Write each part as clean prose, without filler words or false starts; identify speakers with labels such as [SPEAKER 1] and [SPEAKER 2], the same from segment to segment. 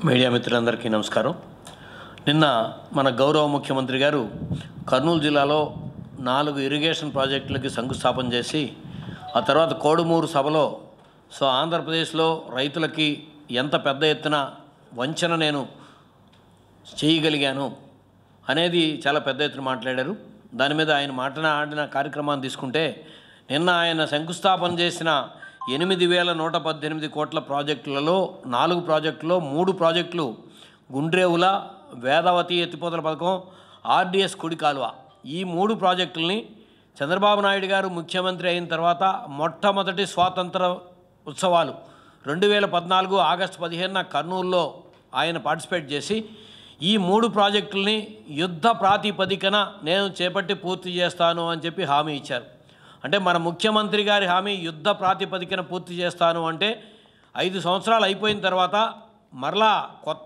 [SPEAKER 1] Media మిత్రులందరికీ నమస్కారం. నిన్న మన గౌరవ ముఖ్యమంత్రి గారు కర్నూలు జిల్లాలో 4 ఇరిగేషన్ ప్రాజెక్టులకి శంకుస్థాపన చేసి ఆ తర్వాత కోడుమూరు సభలో ఆంధ్రప్రదేశ్లో రైతులకి ఎంత పెద్ద ఎత్తున వంచన నేను చేయగలిగాను అనేది చాలా పెద్ద ఎత్తున మాట్లాడారు. దాని మీద ఆయన మాట్లాడిన కార్యక్రమాన్ని తీసుకుంటే నిన్న ఆయన శంకుస్థాపన చేసిన 8,118 కోట్ల ప్రాజెక్టులలో 4 ప్రాజెక్టులో 3 ప్రాజెక్టులు గుండ్రేవుల, వేదావతి ఎత్తిపోతల పథకం, ఆర్డీఎస్ కుడి కాలువ, ఈ 3 ప్రాజెక్టుల్ని చంద్రబాబు నాయుడు గారు ముఖ్యమంత్రి అయిన తర్వాత మొట్టమొదటి స్వాతంత్ర ఉత్సవాలు 2014 ఆగస్టు 15న కర్నూలులో ఆయన పార్టిసిపేట్ చేసి ఈ 3 ప్రాజెక్టుల్ని యుద్ధ ప్రాతిపదికన నేను చేపట్టి పూర్తి చేస్తాను అని చెప్పి హామీ ఇచ్చారు. అంటే మన ముఖ్యమంత్రి గారి హామీ యుద్ధ ప్రాతిపదికన పూర్తి చేస్తాను అంటే 5 సంవత్సరాలు అయిపోయిన తర్వాత మరలా కొత్త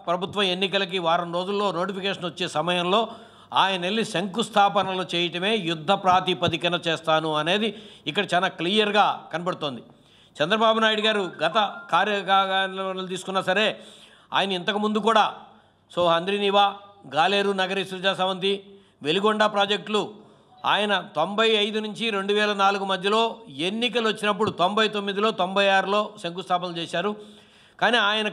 [SPEAKER 1] ప్రభుత్వం ఎన్నికలకి వారం రోజుల్లో నోటిఫికేషన్ వచ్చే సమయంలో ఆయన వెళ్ళి శంకుస్థాపనలు చేయటమే యుద్ధ ప్రాతిపదికన చేస్తాను అనేది ఇక్కడ చాలా క్లియర్గా కనబడుతోంది. చంద్రబాబు నాయుడు గారు గత కార్యక్రమాలు తీసుకున్నా సరే ఆయన ఇంతకుముందు కూడా హంద్రీనీవా, గాలేరు నగరి సృజా సవంతి, వెలిగొండ ప్రాజెక్టులు ఆయన 95 నుంచి 2004 మధ్యలో ఎన్నికలు వచ్చినప్పుడు 99లో 96లో శంకుస్థాపన చేశారు. కానీ ఆయన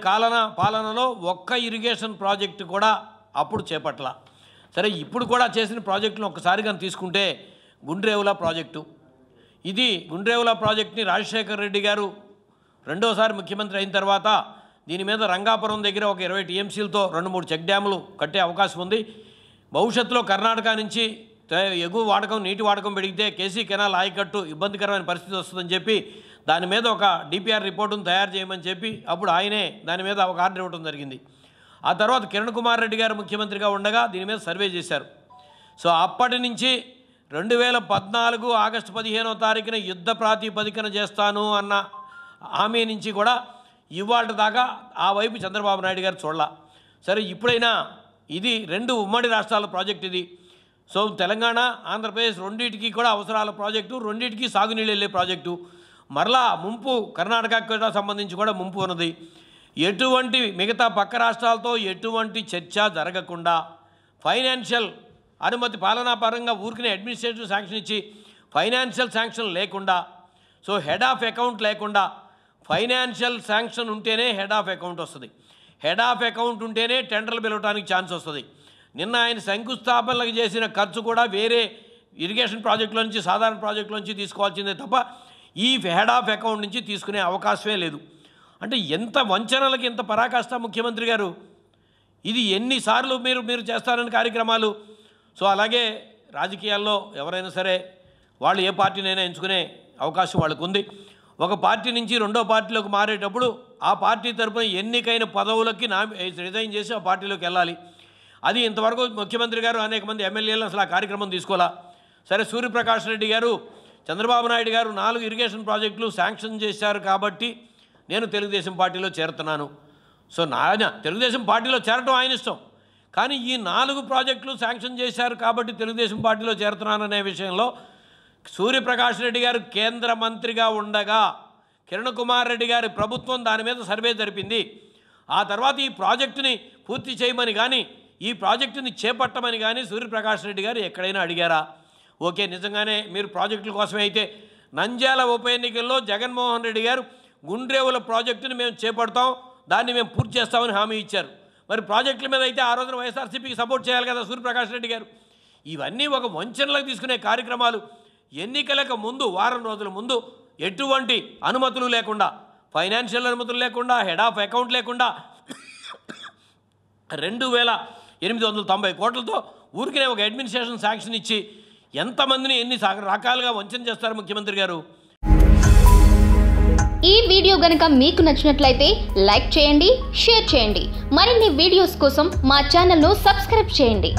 [SPEAKER 1] పాలనలో ఒక్క ఇరిగేషన్ ప్రాజెక్టు కూడా అప్పుడు చేపట్ల. సరే, ఇప్పుడు కూడా చేసిన ప్రాజెక్టులను ఒక్కసారిగా తీసుకుంటే గుండ్రేవుల ప్రాజెక్టు, ఇది గుండ్రేవుల ప్రాజెక్టుని రాజశేఖర్ రెడ్డి గారు రెండోసారి ముఖ్యమంత్రి అయిన తర్వాత దీని మీద రంగాపురం దగ్గర ఒక 20 టీఎంసీలతో 2-3 చెక్ డ్యాములు కట్టే అవకాశం ఉంది. భవిష్యత్తులో కర్ణాటక నుంచి ఎగువ వాడకం, నీటి వాడకం పెరిగితే కేసీ కెనాల్ ఆయకట్టు ఇబ్బందికరమైన పరిస్థితి వస్తుందని చెప్పి దాని మీద ఒక డిపిఆర్ రిపోర్టును తయారు చేయమని చెప్పి అప్పుడు ఆయనే దాని మీద ఒక ఆర్డర్ ఇవ్వడం జరిగింది. ఆ తర్వాత కిరణ్ కుమార్ రెడ్డి గారు ముఖ్యమంత్రిగా ఉండగా దీని మీద సర్వే చేశారు. అప్పటి నుంచి 2014 ఆగస్టు 15వ తారీఖున యుద్ధ ప్రాతిపదికన చేస్తాను అన్న హామీ నుంచి కూడా ఇవాళ దాకా ఆ వైపు చంద్రబాబు నాయుడు గారు చూడాల. సరే, ఇప్పుడైనా ఇది 2 ఉమ్మడి రాష్ట్రాల ప్రాజెక్ట్ ఇది. తెలంగాణ, ఆంధ్రప్రదేశ్ రెండింటికి కూడా అవసరాల ప్రాజెక్టు, రెండింటికి సాగునీళ్ళు వెళ్ళే ప్రాజెక్టు. మరలా ముంపు కర్ణాటకకు కూడా సంబంధించి కూడా ముంపు ఉన్నది. ఎటువంటి మిగతా పక్క రాష్ట్రాలతో ఎటువంటి చర్చ జరగకుండా ఫైనాన్షియల్ అనుమతి, పాలనాపరంగా ఊరికినే అడ్మినిస్ట్రేటివ్ శాంక్షన్ ఇచ్చి ఫైనాన్షియల్ శాంక్షన్ లేకుండా, హెడ్ ఆఫ్ అకౌంట్ లేకుండా, ఫైనాన్షియల్ శాంక్షన్ ఉంటేనే హెడ్ ఆఫ్ అకౌంట్ వస్తుంది. హెడ్ ఆఫ్ అకౌంట్ ఉంటేనే టెండర్లు పిలవడానికి ఛాన్స్ వస్తుంది. నిన్న ఆయన శంకుస్థాపనలకు చేసిన ఖర్చు కూడా వేరే ఇరిగేషన్ ప్రాజెక్టుల నుంచి, సాధారణ ప్రాజెక్టుల నుంచి తీసుకోవాల్సిందే తప్ప ఈ హెడ్ ఆఫ్ అకౌంట్ నుంచి తీసుకునే అవకాశమే లేదు. అంటే ఎంత వంచనలకి ఎంత పరాకాష్ట ముఖ్యమంత్రి గారు. ఇది ఎన్నిసార్లు మీరు చేస్తారని కార్యక్రమాలు. అలాగే రాజకీయాల్లో ఎవరైనా సరే వాళ్ళు ఏ పార్టీనైనా ఎంచుకునే అవకాశం వాళ్ళకు ఉంది. ఒక పార్టీ నుంచి రెండో పార్టీలోకి మారేటప్పుడు ఆ పార్టీ తరపున ఎన్నికైన పదవులకి రిజైన్ చేసి ఆ పార్టీలోకి వెళ్ళాలి. అది ఇంతవరకు ముఖ్యమంత్రి గారు అనేక మంది ఎమ్మెల్యేలు అసలు ఆ కార్యక్రమం తీసుకోవాలా. సరే, సూర్యప్రకాష్ రెడ్డి గారు చంద్రబాబు నాయుడు గారు 4 ఇరిగేషన్ ప్రాజెక్టులు శాంక్షన్ చేశారు కాబట్టి నేను తెలుగుదేశం పార్టీలో చేరుతున్నాను. నాయన తెలుగుదేశం పార్టీలో చేరటం ఆయన ఇష్టం. కానీ ఈ 4 ప్రాజెక్టులు శాంక్షన్ చేశారు కాబట్టి తెలుగుదేశం పార్టీలో చేరుతున్నాననే విషయంలో సూర్యప్రకాష్ రెడ్డి గారు కేంద్ర మంత్రిగా ఉండగా కిరణ్ కుమార్ రెడ్డి గారి ప్రభుత్వం దాని మీద సర్వే జరిపింది. ఆ తర్వాత ఈ ప్రాజెక్టుని పూర్తి చేయమని కానీ, ఈ ప్రాజెక్టుని చేపట్టమని కానీ సూర్యప్రకాష్ రెడ్డి గారు ఎక్కడైనా అడిగారా? ఓకే, నిజంగానే మీరు ప్రాజెక్టుల కోసమే అయితే నంద్యాల ఉప ఎన్నికల్లో జగన్మోహన్ రెడ్డి గారు గుండ్రేవుల ప్రాజెక్టుని మేము చేపడతాం, దాన్ని మేము పూర్తి చేస్తామని హామీ ఇచ్చారు. మరి ప్రాజెక్టుల మీద అయితే ఆ రోజున వైఎస్ఆర్సీపీకి సపోర్ట్ చేయాలి కదా సూర్యప్రకాష్ రెడ్డి గారు. ఇవన్నీ ఒక వంచనలకు తీసుకునే కార్యక్రమాలు. ఎన్నికలకు ముందు వారం రోజుల ముందు ఎటువంటి అనుమతులు లేకుండా, ఫైనాన్షియల్ అనుమతులు లేకుండా, హెడ్ ఆఫ్ అకౌంట్ లేకుండా 2,890 కోట్లతో ఊరికినే ఒక అడ్మినిస్ట్రేషన్ శాంక్షన్ ఇచ్చి ఎంతమందిని ఎన్ని రకాలుగా వంచన చేస్తారు ముఖ్యమంత్రి గారు.
[SPEAKER 2] ఈ వీడియో గనుక మీకు నచ్చినట్లయితే లైక్ చేయండి, షేర్ చేయండి. మరిన్ని వీడియోస్ కోసం మా ఛానల్ను సబ్స్క్రైబ్ చేయండి.